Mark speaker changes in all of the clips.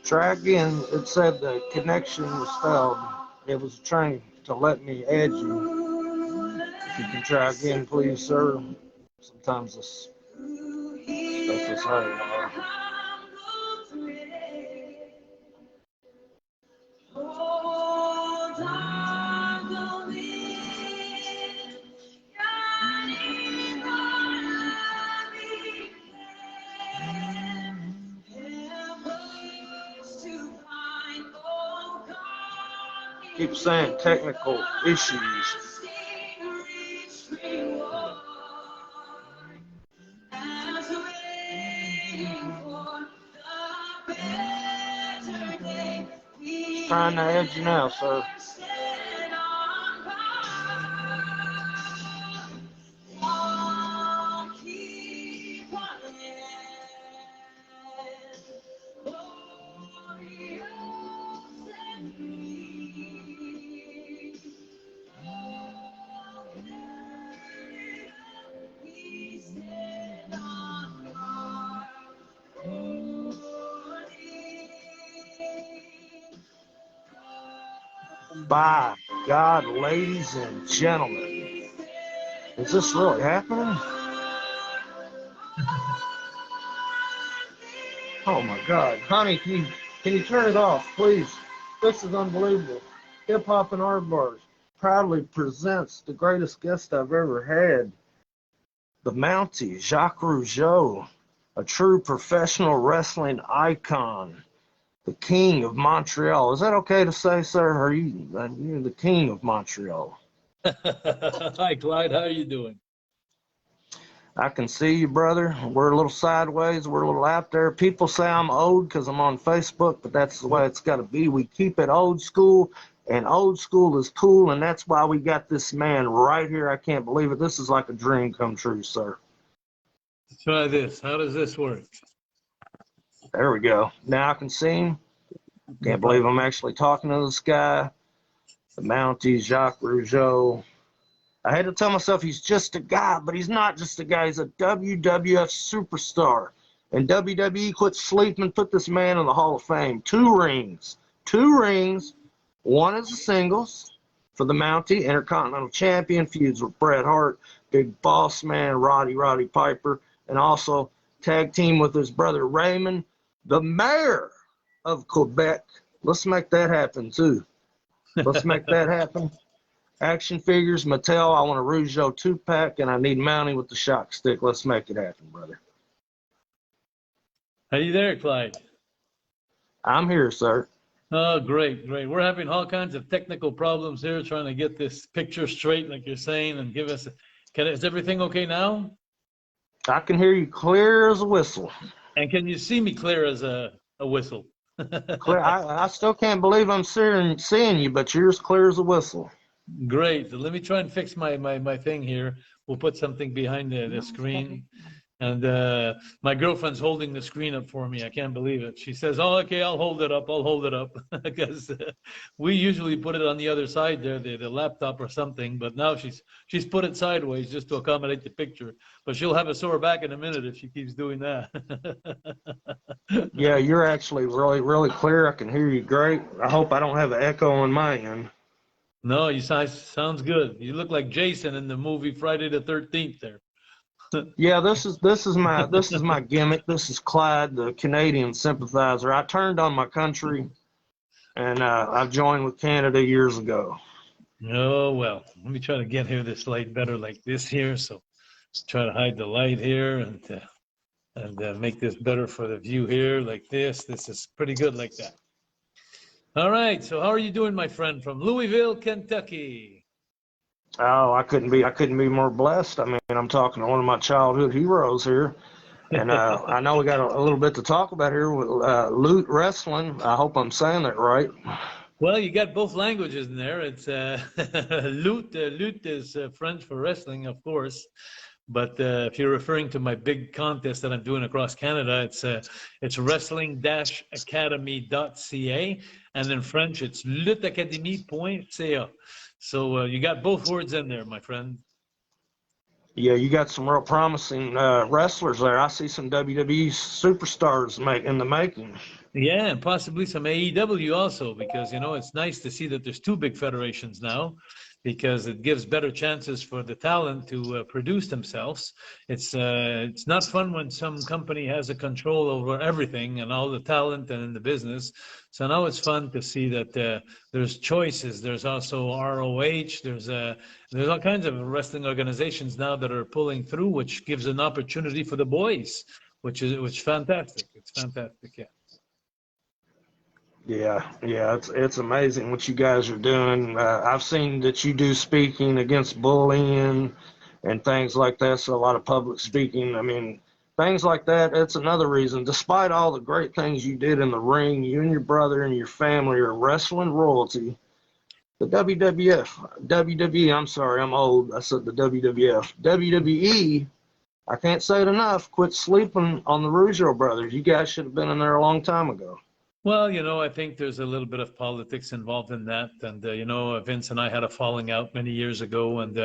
Speaker 1: Try again. It said the connection was failed. It was trying to let me add you. If you can try again, please, sir. Sometimes this stuff is hard. Keep saying technical issues. Trying to add you now, sir. By God, ladies and gentlemen, is this really happening? Oh my God, honey, can you turn it off, please? This is unbelievable. Hip Hop and Art Bars proudly presents the greatest guest I've ever had, the Mountie, Jacques Rougeau, a true professional wrestling icon. The King of Montreal. Is that okay to say, sir? Are you're the King of Montreal?
Speaker 2: Hi, Clyde. How are you doing?
Speaker 1: I can see you, brother. We're a little sideways. We're a little out there. People say I'm old because I'm on Facebook, but that's the way it's got to be. We keep it old school, and old school is cool, and that's why we got this man right here. I can't believe it. This is like a dream come true, sir.
Speaker 2: Let's try this. How does this work?
Speaker 1: There we go. Now I can see him. Can't believe I'm actually talking to this guy. The Mountie, Jacques Rougeau. I had to tell myself he's just a guy, but he's not just a guy. He's a WWF superstar. And WWE quit sleeping and put this man in the Hall of Fame. Two rings. One is the singles for the Mountie, Intercontinental Champion, feuds with Bret Hart, Big Boss Man, Roddy Piper, and also tag team with his brother Raymond, the mayor of Quebec. Let's make that happen, too. Let's make that happen. Action figures, Mattel, I want a Rougeau 2-pack, and I need Mountie with the shock stick. Let's make it happen, brother.
Speaker 2: Are you there, Clyde?
Speaker 1: I'm here, sir.
Speaker 2: Oh, great. We're having all kinds of technical problems here trying to get this picture straight, like you're saying, and give us... Is everything okay now?
Speaker 1: I can hear you clear as a whistle.
Speaker 2: And can you see me clear as a whistle?
Speaker 1: Clear. I still can't believe I'm seeing you, but you're as clear as a whistle.
Speaker 2: Great. Let me try and fix my thing here. We'll put something behind the screen. And my girlfriend's holding the screen up for me. I can't believe it. She says, oh, okay, I'll hold it up. Because we usually put it on the other side there, the laptop or something. But now she's put it sideways just to accommodate the picture. But she'll have a sore back in a minute if she keeps doing that.
Speaker 1: Yeah, you're actually really clear. I can hear you great. I hope I don't have an echo on my end.
Speaker 2: No, you sounds good. You look like Jason in the movie Friday the 13th there.
Speaker 1: Yeah, this is my gimmick. This is Clyde, the Canadian sympathizer. I turned on my country, and I joined with Canada years ago.
Speaker 2: Oh well, let me try to get here this light better like this here. So try to hide the light here and make this better for the view here like this. This is pretty good like that. All right. So how are you doing, my friend, from Louisville, Kentucky?
Speaker 1: Oh, I couldn't be more blessed. I mean, I'm talking to one of my childhood heroes here, and I know we got a little bit to talk about here with Loot Wrestling. I hope I'm saying that right.
Speaker 2: Well, you got both languages in there. It's Loot. Loot is French for wrestling, of course. But if you're referring to my big contest that I'm doing across Canada, it's wrestling-academy.ca, and in French it's lutte-academy.ca. So you got both words in there, my friend.
Speaker 1: Yeah, you got some real promising wrestlers there. I see some WWE superstars in the making.
Speaker 2: Yeah, and possibly some AEW also, because it's nice to see that there's two big federations now, because it gives better chances for the talent to produce themselves. It's not fun when some company has a control over everything and all the talent and in the business. So now it's fun to see that there's choices. There's also ROH. There's all kinds of wrestling organizations now that are pulling through, which gives an opportunity for the boys, which fantastic. It's fantastic. Yeah.
Speaker 1: Yeah, it's amazing what you guys are doing. I've seen that you do speaking against bullying and things like that, so a lot of public speaking. I mean, things like that, it's another reason. Despite all the great things you did in the ring, you and your brother and your family are wrestling royalty. The WWF, WWE, I'm sorry, I'm old. I said the WWF. WWE, I can't say it enough, quit sleeping on the Rougeau brothers. You guys should have been in there a long time ago.
Speaker 2: Well, I think there's a little bit of politics involved in that, and Vince and I had a falling out many years ago, and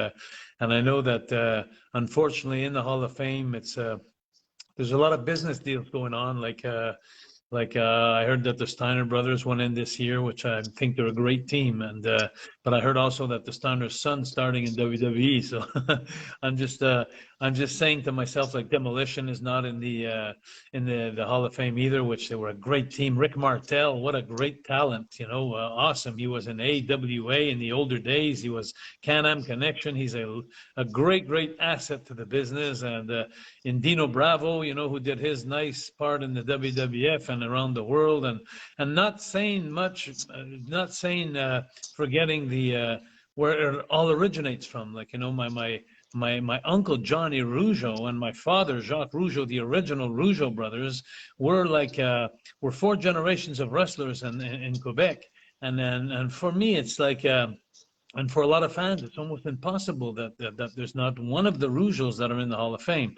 Speaker 2: I know that unfortunately in the Hall of Fame, there's a lot of business deals going on, I heard that the Steiner brothers went in this year, which I think they're a great team, and but I heard also that the Steiner's son starting in WWE. So I'm just uh, I'm just saying to myself, like, Demolition is not in the Hall of Fame either, which they were a great team. Rick Martel, what a great talent, awesome. He was in AWA in the older days. He was Can-Am Connection. He's a great asset to the business, and in Dino Bravo, who did his nice part in the WWF and around the world, and not saying much, forgetting the where it all originates from. Like, my uncle Johnny Rougeau and my father Jacques Rougeau, the original Rougeau brothers, were four generations of wrestlers in Quebec, and for me it's like. And for a lot of fans, it's almost impossible that there's not one of the Rougeaus that are in the Hall of Fame.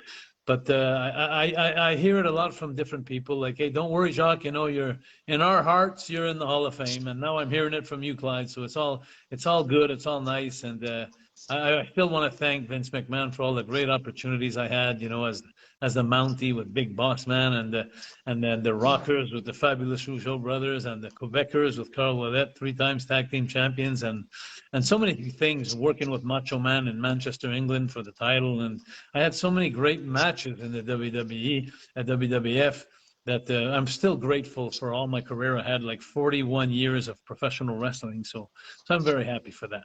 Speaker 2: But I hear it a lot from different people, like, hey, don't worry, Jacques, you're in our hearts, you're in the Hall of Fame. And now I'm hearing it from you, Clyde. So it's all good, it's all nice. And I still want to thank Vince McMahon for all the great opportunities I had, as the Mountie with Big Boss Man, and then the Rockers with the fabulous Rougeau brothers, and the Quebecers with Carl Ouellet, 3 times tag team champions, and so many things, working with Macho Man in Manchester, England for the title. And I had so many great matches in the WWE, at WWF, that I'm still grateful for all my career. I had like 41 years of professional wrestling. So I'm very happy for that.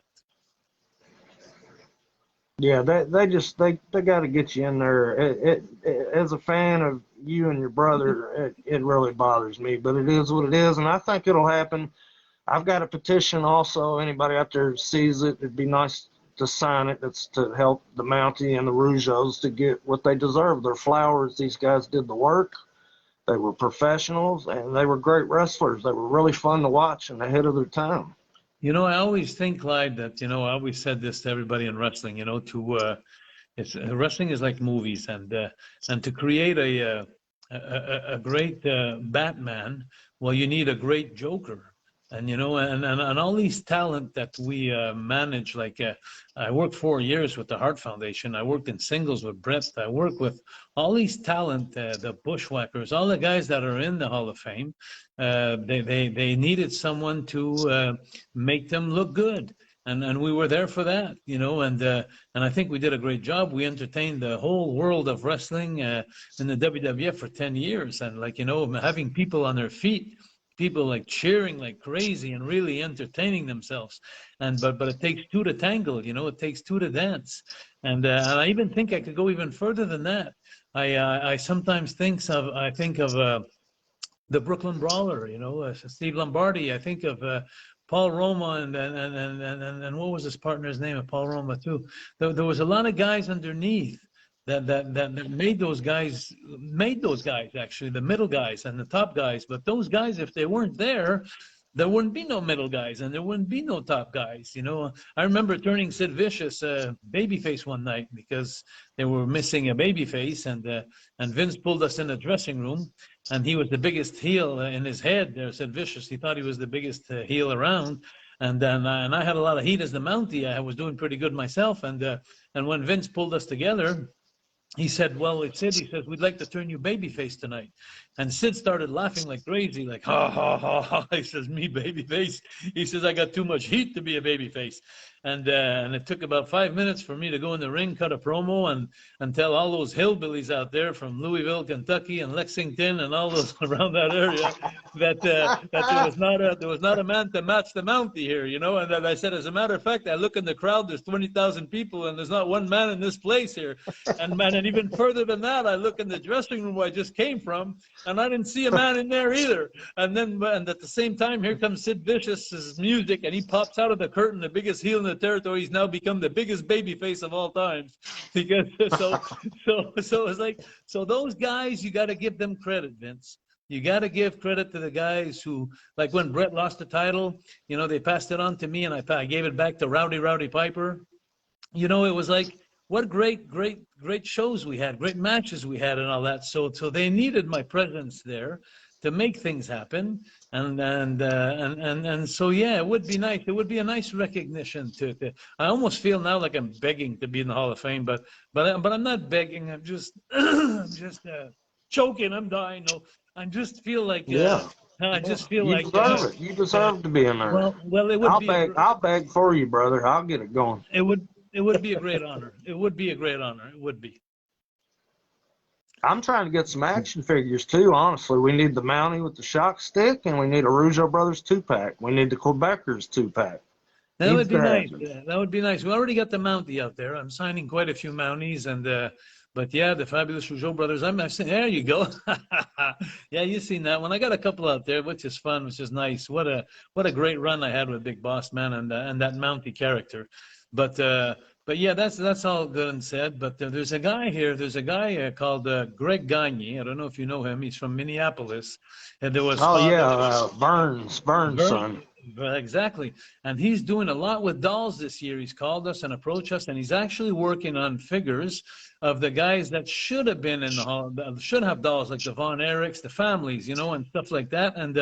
Speaker 1: Yeah, they got to get you in there. As a fan of you and your brother, it really bothers me, but it is what it is, and I think it'll happen. I've got a petition also. Anybody out there sees it, it'd be nice to sign it. It's to help the Mountie and the Rougeaus to get what they deserve. Their flowers. These guys did the work. They were professionals, and they were great wrestlers. They were really fun to watch and ahead of their time.
Speaker 2: I always think, Clyde, that, I always said this to everybody in wrestling, wrestling is like movies, and to create a great Batman, well, you need a great Joker. And and all these talent that we manage, like I worked 4 years with the Hart Foundation. I worked in singles with Brett. I work with all these talent, the Bushwhackers, all the guys that are in the Hall of Fame. They needed someone to make them look good. And we were there for that, and I think we did a great job. We entertained the whole world of wrestling in the WWF for 10 years. And, like, having people on their feet, people like cheering like crazy and really entertaining themselves. But it takes two to tangle, it takes two to dance. And I even think I could go even further than that. I sometimes think of the Brooklyn Brawler, Steve Lombardi. I think of Paul Roma and what was his partner's name of Paul Roma too. There was a lot of guys underneath that made those guys actually, the middle guys and the top guys. But those guys, if they weren't there wouldn't be no middle guys and there wouldn't be no top guys. I remember turning Sid Vicious babyface one night because they were missing a babyface, and Vince pulled us in the dressing room, and he was the biggest heel in his head there, Sid Vicious. He thought he was the biggest heel around. And then and I had a lot of heat as the Mountie. I was doing pretty good myself. And when Vince pulled us together, he said, well, Sid, he says, we'd like to turn you babyface tonight. And Sid started laughing like crazy, like, ha, ha, ha, ha. He says, me, babyface? He says, I got too much heat to be a babyface. And it took about 5 minutes for me to go in the ring, cut a promo, and tell all those hillbillies out there from Louisville, Kentucky, and Lexington, and all those around that area, that there was not a man to match the Mountie here, you know. And then I said, as a matter of fact, I look in the crowd, there's 20,000 people, and there's not one man in this place here. And even further than that, I look in the dressing room where I just came from, and I didn't see a man in there either. And at the same time, here comes Sid Vicious's music, and he pops out of the curtain, the biggest heel in the territory. He's now become the biggest babyface of all times. Because so it's like, so those guys, you got to give them credit, Vince. You got to give credit to the guys who, like when Brett lost the title, you know, they passed it on to me, and I gave it back to Rowdy Piper. You know, it was like, what great shows we had, great matches we had, and all that. So they needed my presence there to make things happen, and so yeah, it would be nice. It would be a nice recognition to I almost feel now like I'm begging to be in the Hall of Fame, but I'm not begging. I'm just choking. I'm dying. No, I just feel like I just feel
Speaker 1: you
Speaker 2: like
Speaker 1: deserve it. You deserve to be in there.
Speaker 2: Well, it would
Speaker 1: I'll beg for you, brother. I'll get it going.
Speaker 2: It would be a great honor. It would be a great honor. It would be.
Speaker 1: I'm trying to get some action figures too, honestly. We need the Mountie with the shock stick, and we need a Rougeau Brothers 2-pack. We need the Quebecers 2-pack.
Speaker 2: That would be nice. That would be nice. We already got the Mountie out there. I'm signing quite a few Mounties, but yeah, the fabulous Rougeau Brothers. I'm saying, there you go. Yeah, you've seen that one. I got a couple out there, which is fun, which is nice. What a great run I had with Big Boss Man and that Mountie character. But yeah, that's all good and said. But there's a guy here. There's a guy called Greg Gagne. I don't know if you know him. He's from Minneapolis. And there was
Speaker 1: Burns' son.
Speaker 2: Exactly. And he's doing a lot with dolls this year. He's called us and approached us, and he's actually working on figures of the guys that should have been in the hall, should have dolls, like the Von Erichs, the families, you know, and stuff like that. And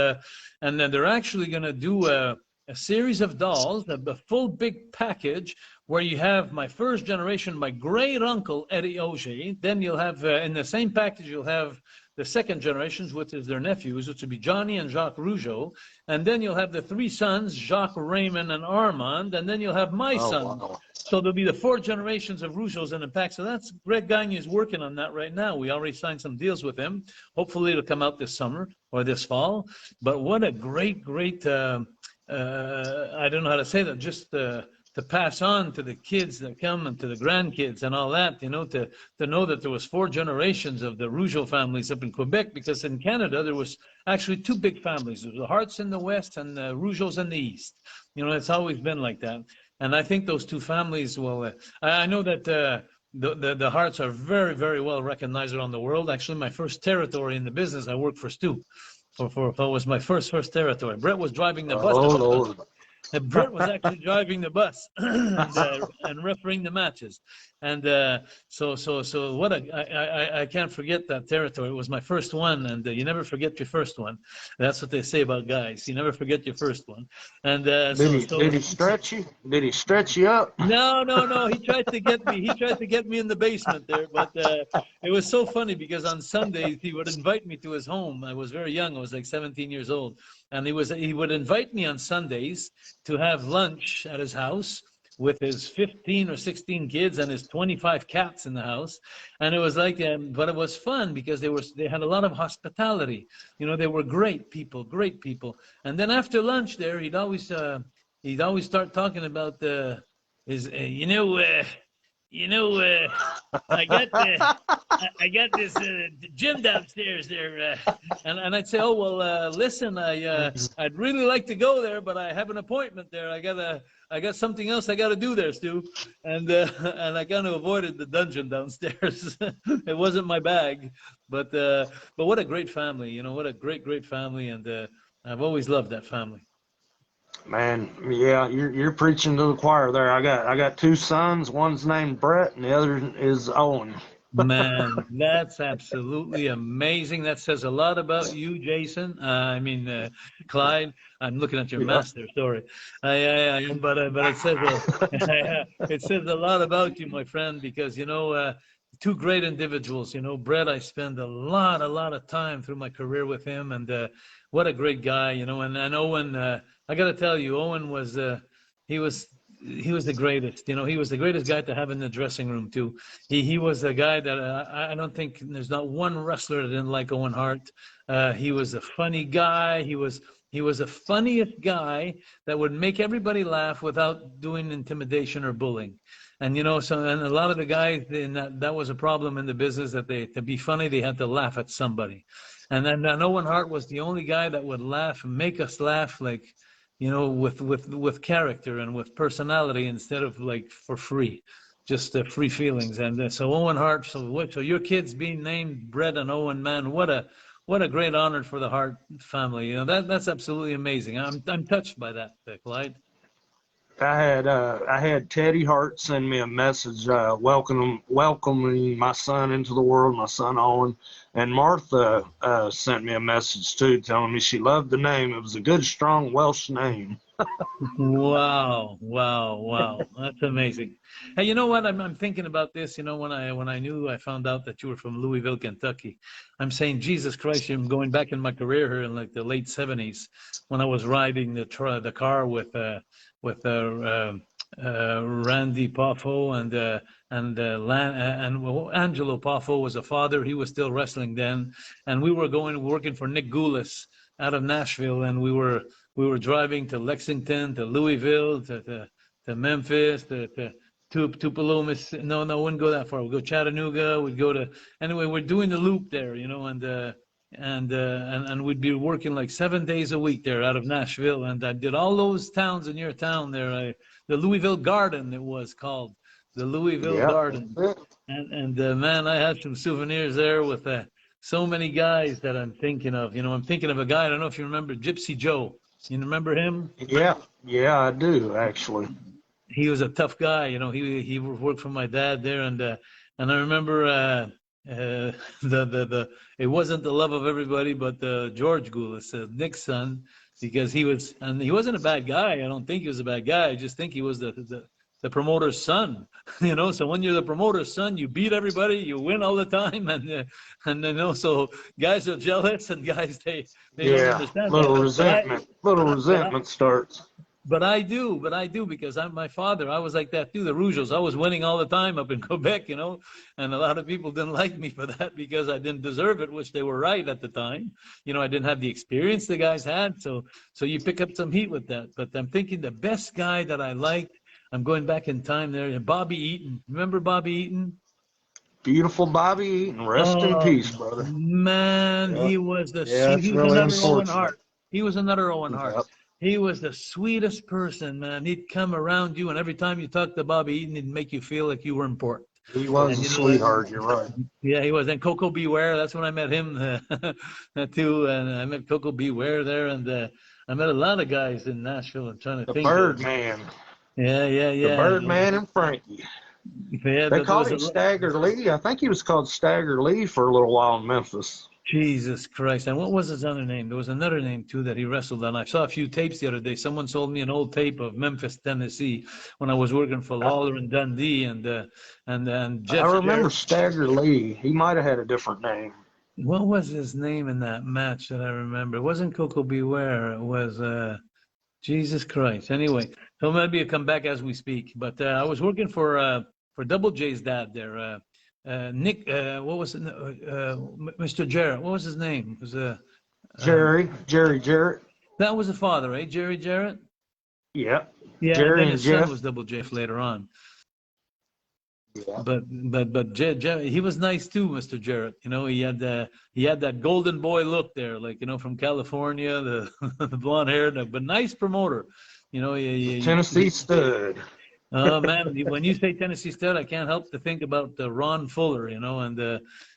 Speaker 2: then they're actually going to do a series of dolls, a full big package, where you have my first generation, my great uncle Eddie Auger. Then you'll have in the same package, you'll have the second generations, which is their nephews, which would be Johnny and Jacques Rougeau. And then you'll have the three sons, Jacques, Raymond, and Armand. And then you'll have my son. Wow. So there'll be the 4 generations of Rougeaus in a pack. So that's Greg Gagne is working on that right now. We already signed some deals with him. Hopefully it'll come out this summer or this fall. But what a great, I don't know how to say that, just to pass on to the kids that come and to the grandkids and all that, you know, to know that there was 4 generations of the Rougeau families up in Quebec, because in Canada there was actually 2 big families. There was the Harts in the west and the Rougeaus in the east. You know, it's always been like that. And I think those 2 families, well, I know that the Harts are very, very well recognized around the world. Actually, my first territory in the business, I worked for Stu. Was my first territory. Brett was driving the bus. Brett was actually driving the bus and refereeing the matches, and so what I can't forget that territory. It was my first one, and you never forget your first one. That's what they say about guys. You never forget your first one. And
Speaker 1: did he stretch you? Did he stretch you up?
Speaker 2: No. He tried to get me. He tried to get me in the basement there, but it was so funny because on Sundays he would invite me to his home. I was very young. I was like 17 years old. And he would invite me on Sundays to have lunch at his house with his 15 or 16 kids and his 25 cats in the house. And it was like, but it was fun because they had a lot of hospitality. You know, they were great people. And then after lunch there, he'd always start talking about his, I got this gym downstairs there, and I'd say, oh well, listen, I'd really like to go there, but I have an appointment there. I got something else I got to do there, Stu, and I kind of avoided the dungeon downstairs. It wasn't my bag, but what a great family, you know, what a great family, and I've always loved that family.
Speaker 1: Man, yeah, you're preaching to the choir there. I got 2 sons. One's named Brett, and the other is Owen.
Speaker 2: Man, that's absolutely amazing. That says a lot about you, Jason. Clyde. I'm looking at your
Speaker 1: Yeah.
Speaker 2: master. Sorry, but it says it says a lot about you, my friend, because two great individuals. Brett, I spend a lot of time through my career with him, and what a great guy. And Owen. I got to tell you, Owen was he was he was the greatest. He was the greatest guy to have in the dressing room too. He was a guy that I don't think there's not one wrestler that didn't like Owen Hart. He was a funny guy. He was the funniest guy that would make everybody laugh without doing intimidation or bullying. And and a lot of the guys, that was a problem in the business, that to be funny, they had to laugh at somebody. And then Owen Hart was the only guy that would laugh and make us laugh, like, with character and with personality, instead of like for free, just free feelings. And so Owen Hart, so your kids being named Brett and Owen, man, what a great honor for the Hart family. That's absolutely amazing. I'm touched by that, Clyde.
Speaker 1: I had Teddy Hart send me a message welcoming my son into the world, my son Owen, and Martha sent me a message too, telling me she loved the name. It was a good, strong Welsh name.
Speaker 2: Wow. That's amazing. Hey, you know what? I'm thinking about this. When I found out that you were from Louisville, Kentucky, I'm saying, Jesus Christ, I'm going back in my career here in like the late '70s, when I was riding the car with Randy Poffo and Angelo Poffo was a father. He was still wrestling then, and we were working for Nick Goulas out of Nashville, and we were driving to Lexington, to Louisville, to Memphis, to Tupelo, Mississippi. No, wouldn't go that far. We'd go Chattanooga. We'd go to, anyway, we're doing the loop there, and we'd be working like 7 days a week there out of Nashville. And I did all those towns in your town there. The Louisville Garden, it was called, the Louisville Garden. And man, I had some souvenirs there with so many guys that I'm thinking of. I'm thinking of a guy, I don't know if you remember Gypsy Joe. You remember him?
Speaker 1: Yeah, I do, actually.
Speaker 2: He was a tough guy. He worked for my dad there, and I remember it wasn't the love of everybody, but George Goulas, Nick's son, because he wasn't a bad guy. I don't think he was a bad guy. I just think he was the promoter's son. So when you're the promoter's son, you beat everybody, you win all the time, and then also guys are jealous, and guys they don't understand
Speaker 1: little resentment starts.
Speaker 2: But I do because my father, I was like that too, the Rougeaus. I was winning all the time up in Quebec, and a lot of people didn't like me for that because I didn't deserve it, which they were right at the time. I didn't have the experience the guys had, so you pick up some heat with that. But I'm thinking the best guy that I liked, I'm going back in time there, Bobby Eaton. Remember Bobby Eaton?
Speaker 1: Beautiful Bobby Eaton. Rest in peace, brother.
Speaker 2: Man, he was another Owen Hart. He was another Owen Hart. Yep. He was the sweetest person, man. He'd come around you, and every time you talked to Bobby Eaton, he'd make you feel like you were important.
Speaker 1: He was a sweetheart, you're right.
Speaker 2: Yeah, he was. And Coco Beware, that's when I met him too. And I met Coco Beware there, and I met a lot of guys in Nashville. I'm trying to think.
Speaker 1: The Birdman.
Speaker 2: Yeah.
Speaker 1: The Birdman and Frankie.
Speaker 2: Yeah,
Speaker 1: they called him Stagger Lee. I think he was called Stagger Lee for a little while in Memphis.
Speaker 2: Jesus Christ. And what was his other name? There was another name, too, that he wrestled on. I saw a few tapes the other day. Someone sold me an old tape of Memphis, Tennessee, when I was working for Lawler and Dundee. And Jeff.
Speaker 1: I remember Stagger Lee. He might have had a different name.
Speaker 2: What was his name in that match that I remember? It wasn't Coco Beware. It was Jesus Christ. Anyway, so maybe it'll come back as we speak. But I was working for Double J's dad there. Nick, what was it? Mr. Jarrett. What was his name? It was
Speaker 1: Jerry Jarrett.
Speaker 2: That was the father, right? Jerry Jarrett.
Speaker 1: Yeah.
Speaker 2: Yeah.
Speaker 1: Jerry
Speaker 2: and then his
Speaker 1: Jeff.
Speaker 2: son was Double J later on.
Speaker 1: Yeah.
Speaker 2: But he was nice too, Mr. Jarrett. He had that golden boy look there, like from California, the blonde hair, but nice promoter.
Speaker 1: Tennessee Stud.
Speaker 2: Oh man, when you say Tennessee Stud, I can't help to think about Ron Fuller, and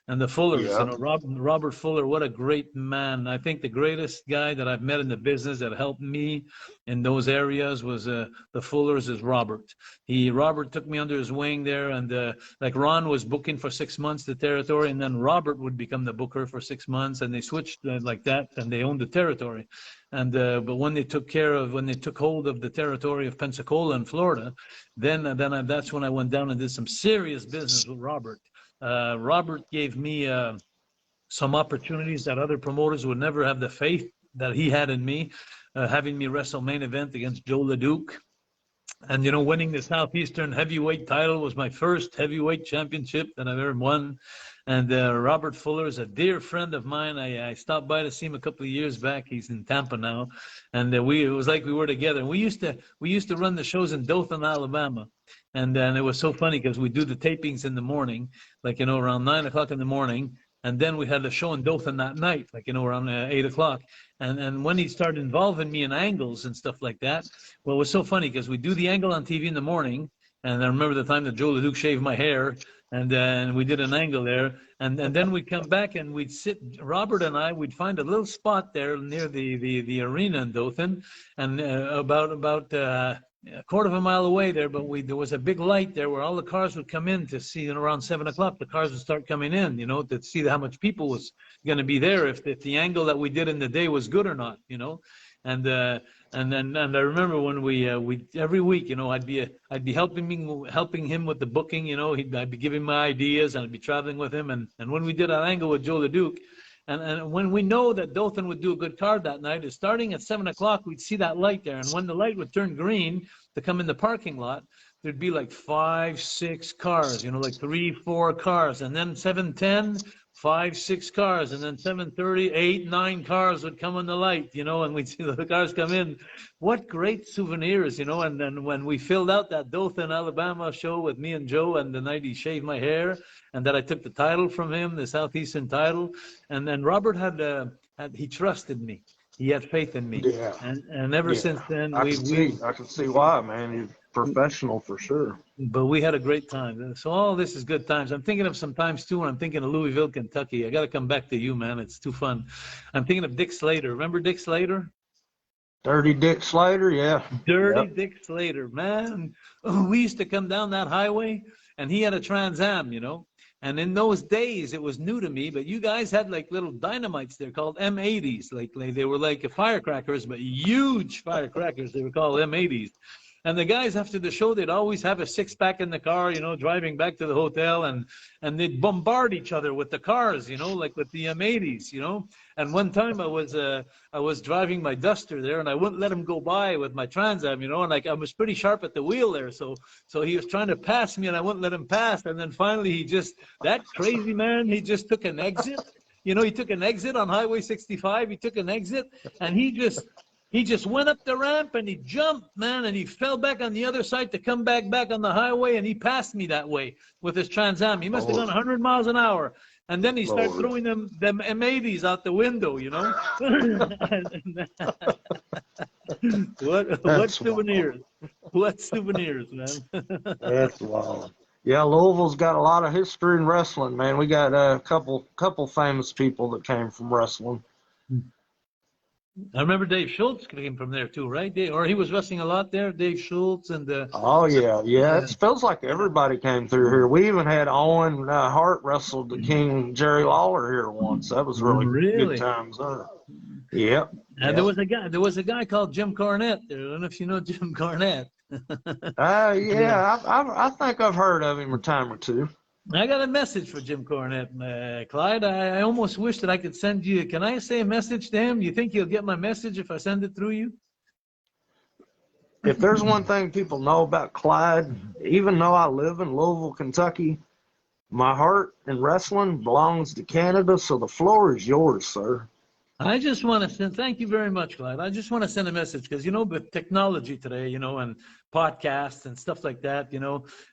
Speaker 2: And the Fullers,
Speaker 1: Yeah.
Speaker 2: Robert Fuller, what a great man. I think the greatest guy that I've met in the business that helped me in those areas was the Fullers is Robert. Robert took me under his wing there, and like Ron was booking for 6 months the territory, and then Robert would become the booker for 6 months, and they switched like that, and they owned the territory. And but when they took hold of the territory of Pensacola in Florida, then that's when I went down and did some serious business with Robert. Robert gave me some opportunities that other promoters would never have the faith that he had in me, having me wrestle main event against Joe LeDuc. And, winning the Southeastern heavyweight title was my first heavyweight championship that I've ever won. And Robert Fuller is a dear friend of mine. I stopped by to see him a couple of years back. He's in Tampa now. And it was like we were together. And we used to run the shows in Dothan, Alabama. And then it was so funny because we do the tapings in the morning, like, around 9 o'clock in the morning. And then we had the show in Dothan that night, like, around 8 o'clock. And when he started involving me in angles and stuff like that, well, it was so funny because we do the angle on TV in the morning. And I remember the time that Joe LeDuc shaved my hair, and then we did an angle there. And then we'd come back and we'd sit, Robert and I, we'd find a little spot there near the arena in Dothan, and about a quarter of a mile away there, but there was a big light there where all the cars would come in to see, and around 7 o'clock, the cars would start coming in, to see how much people was going to be there, if the angle that we did in the day was good or not, And I remember when we every week, I'd be helping him with the booking, I'd be giving my ideas, and I'd be traveling with him. And when we did an angle with Joe LeDuc, and when we know that Dothan would do a good card that night, is starting at 7 o'clock, we'd see that light there. And when the light would turn green to come in the parking lot, there'd be like 5, 6 cars, like 3, 4 cars. And then 7:10, 5, 6 cars. And then 7:30, 8, 9 cars would come on the light, and we'd see the cars come in. What great souvenirs, And then when we filled out that Dothan, Alabama show with me and Joe, and the night he shaved my hair, and that I took the title from him, the Southeastern title, and then Robert he trusted me. He had faith in me.
Speaker 1: Yeah.
Speaker 2: And ever since then,
Speaker 1: I can see why, man. You're professional for sure.
Speaker 2: But we had a great time. So all this is good times. I'm thinking of some times too when I'm thinking of Louisville, Kentucky. I got to come back to you, man. It's too fun. I'm thinking of Dick Slater. Remember Dick Slater?
Speaker 1: Dirty Dick Slater, yeah.
Speaker 2: Dirty Dick Slater, man. We used to come down that highway, and he had a Trans Am, And in those days, it was new to me, but you guys had like little dynamites there called M80s. Like they were like firecrackers, but huge firecrackers. They were called M80s. And the guys after the show, they'd always have a 6-pack in the car, driving back to the hotel, and they'd bombard each other with the cars, like with the M80s, And one time I was driving my Duster there, and I wouldn't let him go by with my Trans Am, and like I was pretty sharp at the wheel there, so he was trying to pass me, and I wouldn't let him pass, and then finally that crazy man, he just took an exit. He took an exit on Highway 65. He took an exit, and he just went up the ramp, and he jumped, man, and he fell back on the other side to come back on the highway, and he passed me that way with his Trans Am. He must have gone 100 miles an hour. And then he started throwing them M80s out the window, What souvenirs? What souvenirs, man?
Speaker 1: That's wild. Yeah, Louisville's got a lot of history in wrestling, man. We got a couple famous people that came from wrestling.
Speaker 2: I remember Dave Schultz came from there too, right? Or he was wrestling a lot there, Dave Schultz and.
Speaker 1: Oh yeah. It feels like everybody came through here. We even had Owen Hart wrestled the King Jerry Lawler here once. That was really good times. Yep.
Speaker 2: And there was a guy called Jim Cornette. I don't know if you know Jim Cornette.
Speaker 1: Yeah, I think I've heard of him a time or two.
Speaker 2: I got a message for Jim Cornette, Clyde. I almost wish that I could send you. Can I say a message to him? You think he'll get my message if I send it through you?
Speaker 1: If there's one thing people know about Clyde, even though I live in Louisville, Kentucky, my heart in wrestling belongs to Canada, so the floor is yours, sir.
Speaker 2: I just want to thank you very much, Clyde. I just want to send a message because, with technology today, and podcasts and stuff like that,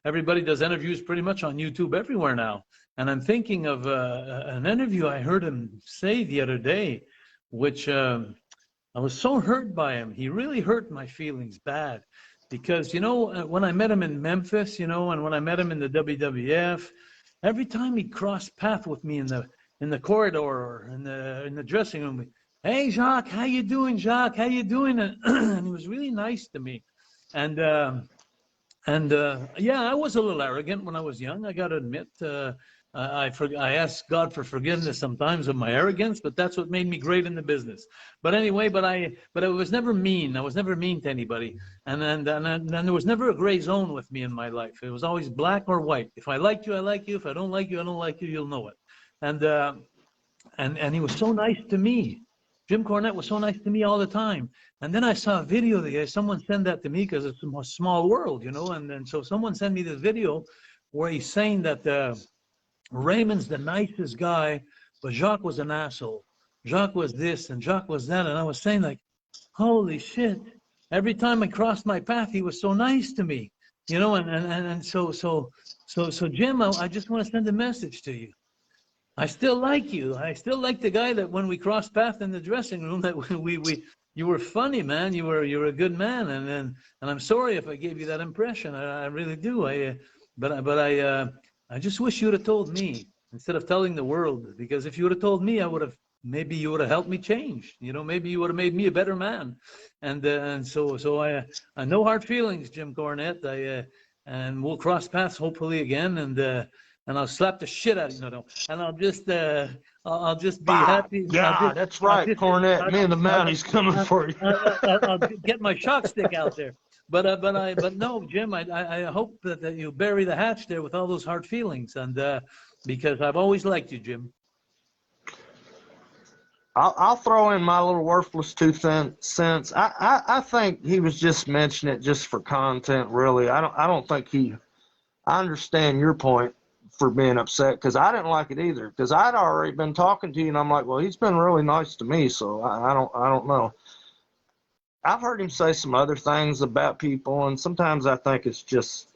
Speaker 2: everybody does interviews pretty much on YouTube everywhere now. And I'm thinking of an interview I heard him say the other day, which I was so hurt by him. He really hurt my feelings bad because, when I met him in Memphis, and when I met him in the WWF, every time he crossed path with me in the corridor or in the dressing room, hey Jacques, how you doing, Jacques? How you doing? And he was really nice to me. And yeah, I was a little arrogant when I was young. I got to admit, I asked God for forgiveness sometimes of my arrogance, but that's what made me great in the business. But anyway, but I was never mean. I was never mean to anybody, and then there was never a gray zone with me in my life. It was always black or white. If I like you, I like you. If I don't like you, I don't like you. You'll know it. And he was so nice to me. Jim Cornette was so nice to me all the time. And then I saw a video that someone sent that to me because it's a small world, you know. And so someone sent me this video where he's saying that Raymond's the nicest guy, but Jacques was an asshole. Jacques was this and Jacques was that. And I was saying, like, holy shit. Every time I crossed my path, he was so nice to me, you know. And so Jim, I just want to send a message to you. I still like you. I still like the guy that when we crossed paths in the dressing room, that you were funny, man. You're a good man, and I'm sorry if I gave you that impression. I really do. But I just wish you would have told me instead of telling the world, because if you would have told me, maybe you would have helped me change. You know, maybe you would have made me a better man. And so I no hard feelings, Jim Cornette. And we'll cross paths hopefully again, and I'll slap the shit out of you. No, and I'll just be happy.
Speaker 1: Yeah, that's right, Cornette. Me and the Mountie's coming for you.
Speaker 2: I'll get my shock stick out there. But no, Jim, I hope that you bury the hatch there with all those hard feelings, and because I've always liked you, Jim.
Speaker 1: I'll throw in my little worthless 2 cents. I think he was just mentioning it just for content, really. I don't think I understand your point for being upset, because I didn't like it either, because I'd already been talking to you and I'm like, well, he's been really nice to me, so I don't know. I've heard him say some other things about people, and sometimes I think it's just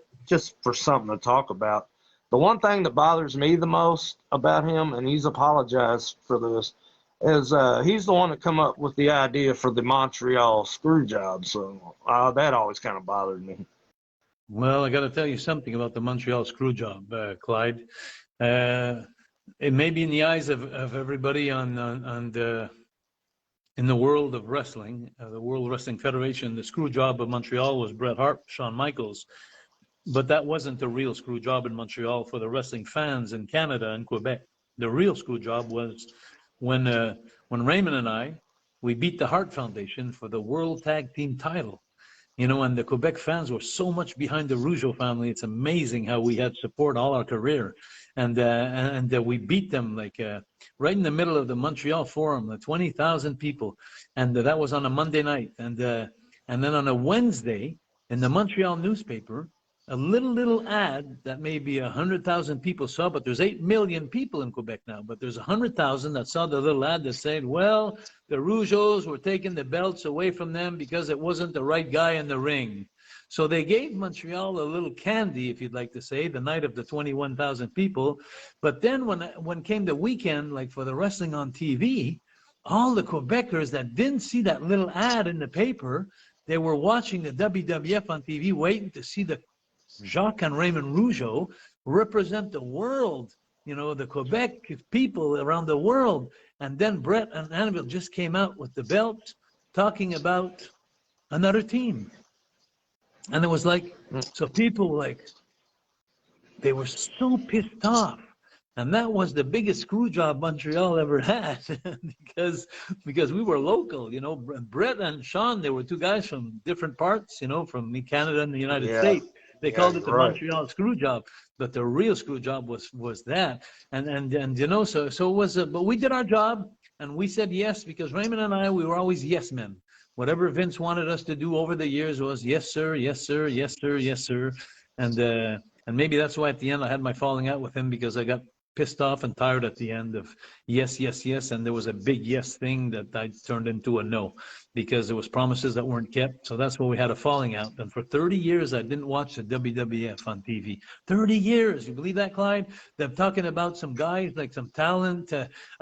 Speaker 1: for something to talk about. The one thing that bothers me the most about him, and he's apologized for this, is he's the one that come up with the idea for the Montreal screw job, so that always kind of bothered me.
Speaker 2: Well, I got to tell you something about the Montreal screw job, Clyde. It may be in the eyes of everybody in the world of wrestling, the World Wrestling Federation. The screw job of Montreal was Bret Hart, Shawn Michaels, but that wasn't the real screw job in Montreal for the wrestling fans in Canada and Quebec. The real screw job was when Raymond and we beat the Hart Foundation for the World Tag Team title. You know, and the Quebec fans were so much behind the Rougeau family. It's amazing how we had support all our career. And we beat them like right in the middle of the Montreal Forum, 20,000 people. And that was on a Monday night. And then on a Wednesday, in the Montreal newspaper, a little ad that maybe 100,000 people saw, but there's 8 million people in Quebec now, but there's 100,000 that saw the little ad that said, well, the Rougeaus were taking the belts away from them because it wasn't the right guy in the ring. So they gave Montreal a little candy, if you'd like to say, the night of the 21,000 people. But then when came the weekend, like for the wrestling on TV, all the Quebecers that didn't see that little ad in the paper, they were watching the WWF on TV, waiting to see the Jacques and Raymond Rougeau represent the world, you know, the Quebec people around the world. And then Bret and Annabelle just came out with the belts talking about another team. And it was like, so people were like, they were so pissed off. And that was the biggest screw job Montreal ever had because we were local, you know. Bret and Shawn, they were 2 guys from different parts, you know, from Canada and the United States. They called it the Montreal screw job, but the real screw job was that. And you know, so it was, but we did our job and we said yes, because Raymond and we were always yes men. Whatever Vince wanted us to do over the years was yes, sir, yes, sir, yes, sir, yes, sir. And maybe that's why at the end I had my falling out with him, because I got pissed off and tired at the end of yes, yes, yes. And there was a big yes thing that I turned into a no, because there was promises that weren't kept. So that's why we had a falling out. And for 30 years, I didn't watch the WWF on TV. 30 years. You believe that, Clyde? They're talking about some guys, like some talent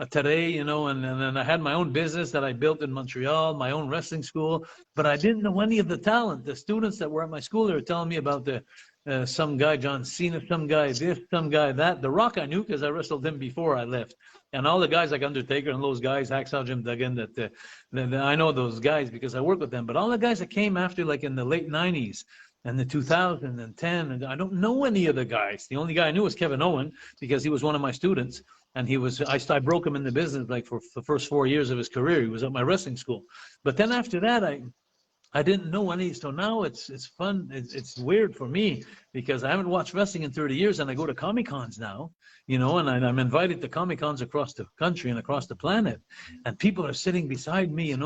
Speaker 2: today, you know, and then I had my own business that I built in Montreal, my own wrestling school, but I didn't know any of the talent. The students that were at my school, they were telling me about the some guy, John Cena, some guy this, some guy that. The Rock I knew because I wrestled him before I left. And all the guys like Undertaker and those guys, Hacksaw Jim Duggan, I know those guys because I work with them. But all the guys that came after, like in the late 90s and the 2010, and I don't know any of the guys. The only guy I knew was Kevin Owen because he was one of my students. And I broke him in the business like for the first 4 years of his career. He was at my wrestling school. But then after that, I didn't know any. So now it's fun. It's weird for me because I haven't watched wrestling in 30 years and I go to Comic-Cons now, and I'm invited to Comic-Cons across the country and across the planet. And people are sitting beside me, and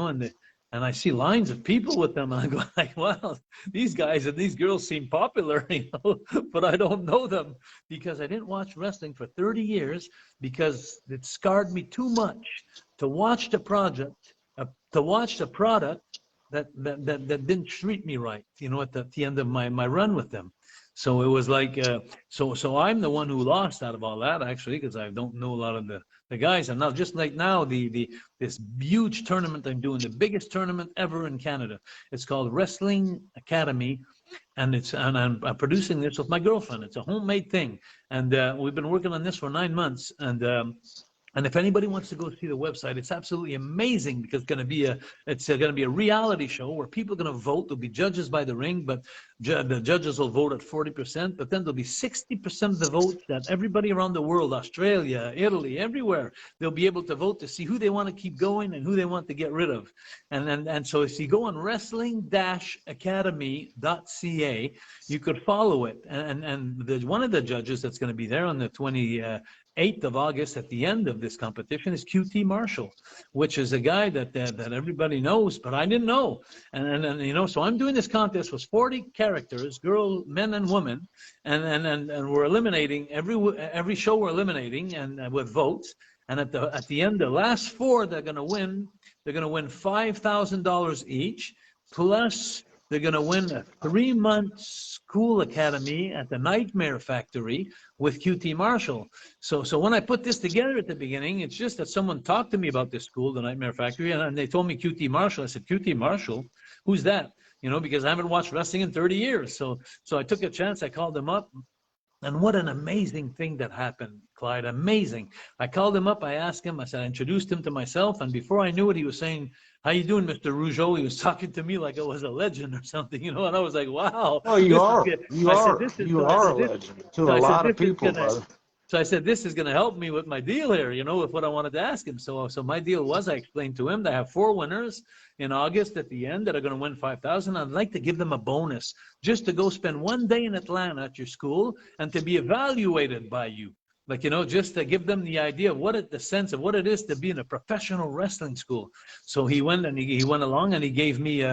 Speaker 2: I see lines of people with them, and I go like, wow, these guys and these girls seem popular, but I don't know them because I didn't watch wrestling for 30 years because it scarred me too much to watch the product that didn't treat me right, at the end of my run with them. So it was like, so I'm the one who lost out of all that, actually, because I don't know a lot of the guys. And now, just like now, this huge tournament I'm doing, the biggest tournament ever in Canada. It's called Wrestling Academy, and I'm producing this with my girlfriend. It's a homemade thing, and we've been working on this for 9 months, and if anybody wants to go see the website, it's absolutely amazing because it's going to be a reality show where people are going to vote. There'll be judges by the ring, but the judges will vote at 40%. But then there'll be 60% of the votes that everybody around the world, Australia, Italy, everywhere, they'll be able to vote to see who they want to keep going and who they want to get rid of. And so if you go on wrestling-academy.ca, you could follow it. And one of the judges that's going to be there on the 28th of August at the end of this competition is QT Marshall, which is a guy that everybody knows, but I didn't know. And so I'm doing this contest with 40 characters, men and women, and we're eliminating every show we're eliminating and with votes. And at the end, the last four they're going to win $5,000 each, plus they're going to win a 3-month school academy at the Nightmare Factory with QT Marshall. So when I put this together at the beginning, it's just that someone talked to me about this school, the Nightmare Factory, and they told me QT Marshall. I said, QT Marshall? Who's that? Because I haven't watched wrestling in 30 years. So I took a chance. I called him up. And what an amazing thing that happened, Clyde. Amazing. I called him up. I asked him. I introduced him to myself. And before I knew it, he was saying, "How you doing, Mr. Rougeau?" He was talking to me like I was a legend or something, And I was like, wow.
Speaker 1: Oh, you are. You are a legend to a lot of people, brother.
Speaker 2: So I said, this is going to help me with my deal here, with what I wanted to ask him. So my deal was, I explained to him that I have 4 winners in August at the end that are going to win $5,000. I'd like to give them a bonus just to go spend 1 day in Atlanta at your school and to be evaluated by you. Like, just to give them the idea of the sense of what it is to be in a professional wrestling school. So he went and he went along and he gave me,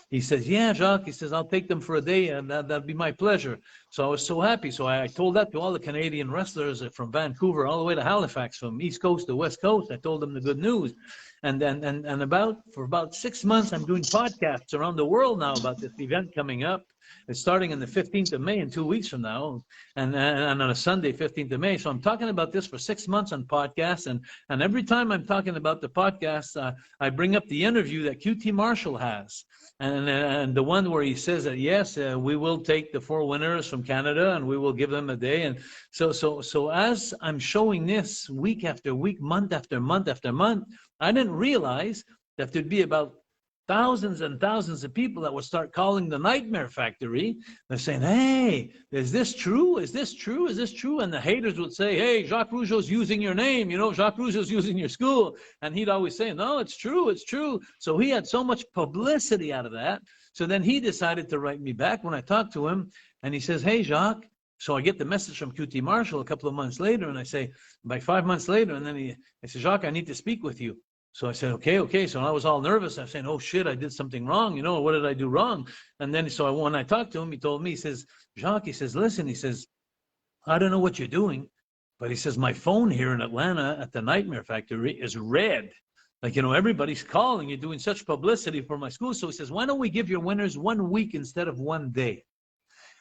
Speaker 2: he says, yeah, Jacques, he says, I'll take them for a day and that'd be my pleasure. So I was so happy. So I told that to all the Canadian wrestlers from Vancouver all the way to Halifax, from East Coast to West Coast. I told them the good news. And for about 6 months, I'm doing podcasts around the world now about this event coming up. It's starting on the 15th of May in 2 weeks from now, and on a Sunday, 15th of May. So I'm talking about this for 6 months on podcasts, and every time I'm talking about the podcast, I bring up the interview that QT Marshall has, and the one where he says that, yes, we will take the 4 winners from Canada, and we will give them a day. And so as I'm showing this week after week, month after month after month, I didn't realize that there'd be about thousands and thousands of people that would start calling the Nightmare Factory. They're saying, hey, is this true? Is this true? Is this true? And the haters would say, hey, Jacques Rougeau's using your name. Jacques Rougeau's using your school. And he'd always say, no, it's true. It's true. So he had so much publicity out of that. So then he decided to write me back when I talked to him. And he says, hey, Jacques. So I get the message from QT Marshall a couple of months later. And I say, by 5 months later, and then I said, Jacques, I need to speak with you. So I said, okay. So I was all nervous. I was saying, oh, shit, I did something wrong. What did I do wrong? And then when I talked to him, he told me, he says, Jacques, he says, listen, he says, I don't know what you're doing, but he says, my phone here in Atlanta at the Nightmare Factory is red. Like, everybody's calling. You're doing such publicity for my school. So he says, why don't we give your winners 1 week instead of 1 day?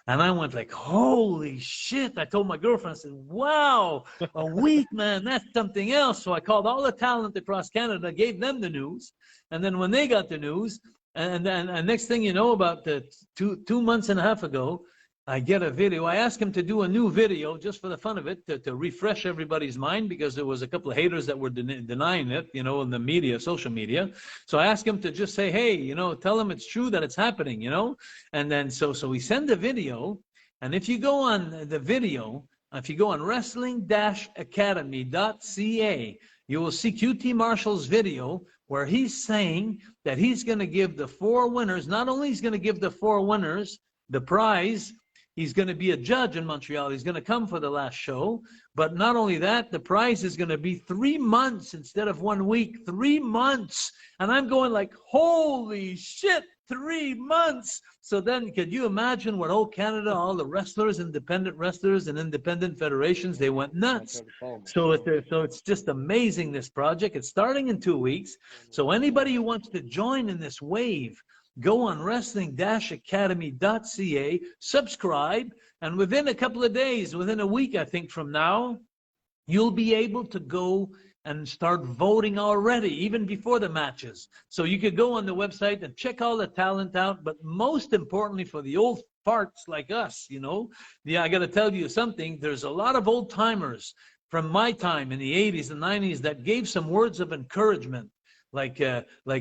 Speaker 2: And I went like, holy shit. I told my girlfriend, I said, wow, a week, man, that's something else. So I called all the talent across Canada, gave them the news. And then when they got the news, and next thing you know, about the 2 months and a half ago, I get a video. I asked him to do a new video just for the fun of it, to refresh everybody's mind, because there was a couple of haters that were denying it, you know, in the media, social media. So I asked him to just say, hey, you know, tell them it's true that it's happening, you know. And then so we send the video, and if you go on the video, if you go on wrestling-academy.ca, you will see QT Marshall's video where he's saying that he's going to give the 4 winners, not only he's going to give the 4 winners the prize. He's going to be a judge in Montreal. He's going to come for the last show. But not only that, the prize is going to be 3 months instead of 1 week. 3 months. And I'm going like, holy shit, 3 months. So then could you imagine what whole Canada, all the wrestlers, independent wrestlers and independent federations, they went nuts. So it's just amazing, this project. It's starting in 2 weeks. So anybody who wants to join in this wave, go on wrestling-academy.ca, subscribe, and within a couple of days, within a week, I think from now, you'll be able to go and start voting already, even before the matches. So you could go on the website and check all the talent out, but most importantly for the old farts like us, you know, yeah, I got to tell you something, there's a lot of old timers from my time in the 80s and 90s that gave some words of encouragement. Like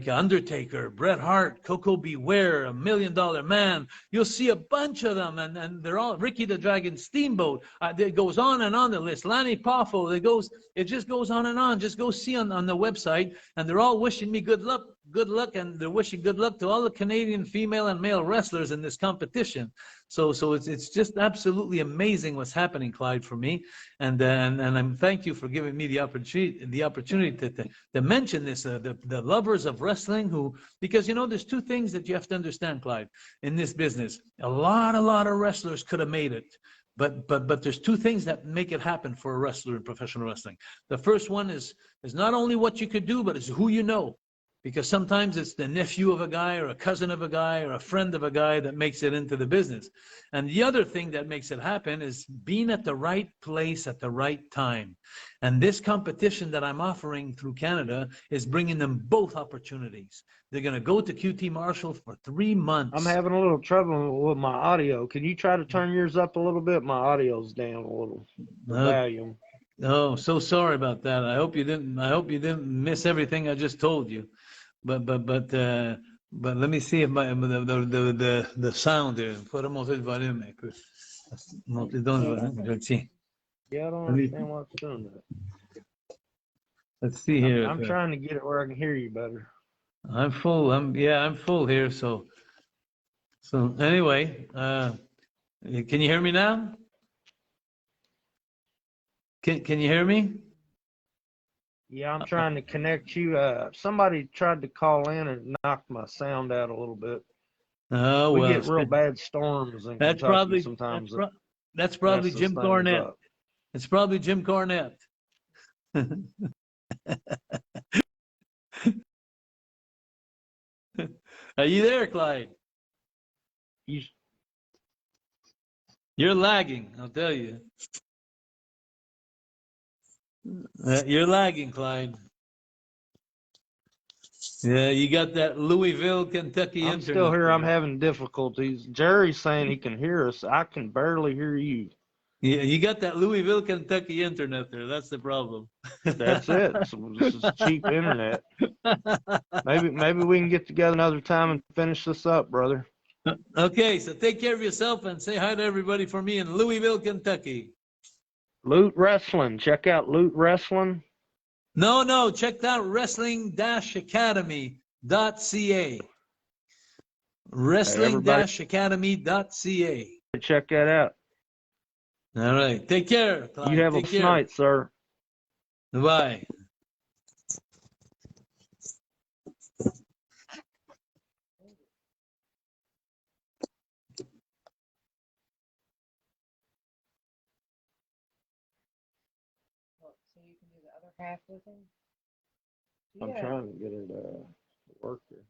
Speaker 2: Undertaker, Bret Hart, Coco Beware, $1 Million Man. You'll see a bunch of them, and they're all Ricky the Dragon Steamboat. It goes on and on the list. Lanny Poffo. It just goes on and on. Just go see on the website, and they're all wishing me good luck, and they're wishing good luck to all the Canadian female and male wrestlers in this competition. So it's just absolutely amazing what's happening, Clyde, for me, and I'm thank you for giving me the opportunity to mention this. The lovers of wrestling, who, because you know, there's 2 things that you have to understand, Clyde, in this business. A lot of wrestlers could have made it, but there's 2 things that make it happen for a wrestler in professional wrestling. The first one is not only what you could do, but it's who you know. Because sometimes it's the nephew of a guy or a cousin of a guy or a friend of a guy that makes it into the business. And the other thing that makes it happen is being at the right place at the right time. And this competition that I'm offering through Canada is bringing them both opportunities. They're going to go to QT Marshall for 3 months.
Speaker 1: I'm having a little trouble with my audio. Can you try to turn yours up a little bit? My audio's down a little. The volume.
Speaker 2: Oh, so sorry about that. I hope you didn't miss everything I just told you. But let me see if the sound there. Faudra monter le volume un peu. Monter donc le volume. Je tiens.
Speaker 1: Yeah, I don't understand what's doing that.
Speaker 2: Let's see here.
Speaker 1: I'm trying to get it where I can hear you better.
Speaker 2: I'm full. I'm full here. So anyway, can you hear me now? Can you hear me?
Speaker 1: Yeah, I'm trying to connect you. Somebody tried to call in and knocked my sound out a little bit.
Speaker 2: Oh,
Speaker 1: we
Speaker 2: well,
Speaker 1: get real bad storms in Kentucky sometimes.
Speaker 2: That's probably Jim Cornette. It's probably Jim Cornette. Are you there, Clyde? You're lagging, I'll tell you. You're lagging, Clyde. Yeah, you got that Louisville, Kentucky internet.
Speaker 1: I'm still here.
Speaker 2: There.
Speaker 1: I'm having difficulties. Jerry's saying he can hear us. I can barely hear you.
Speaker 2: Yeah, you got that Louisville, Kentucky internet there. That's the problem.
Speaker 1: That's it. This is cheap internet. Maybe we can get together another time and finish this up, brother.
Speaker 2: Okay, so take care of yourself and say hi to everybody for me in Louisville, Kentucky.
Speaker 1: Loot Wrestling. Check out Loot Wrestling.
Speaker 2: No, check out wrestling-academy.ca. Wrestling-academy.ca.
Speaker 1: Check that out.
Speaker 2: All right. Take care, Clyde.
Speaker 1: You have a good night, sir.
Speaker 2: Bye.
Speaker 3: So you can do the other half with him?
Speaker 1: I'm trying to get it to work here.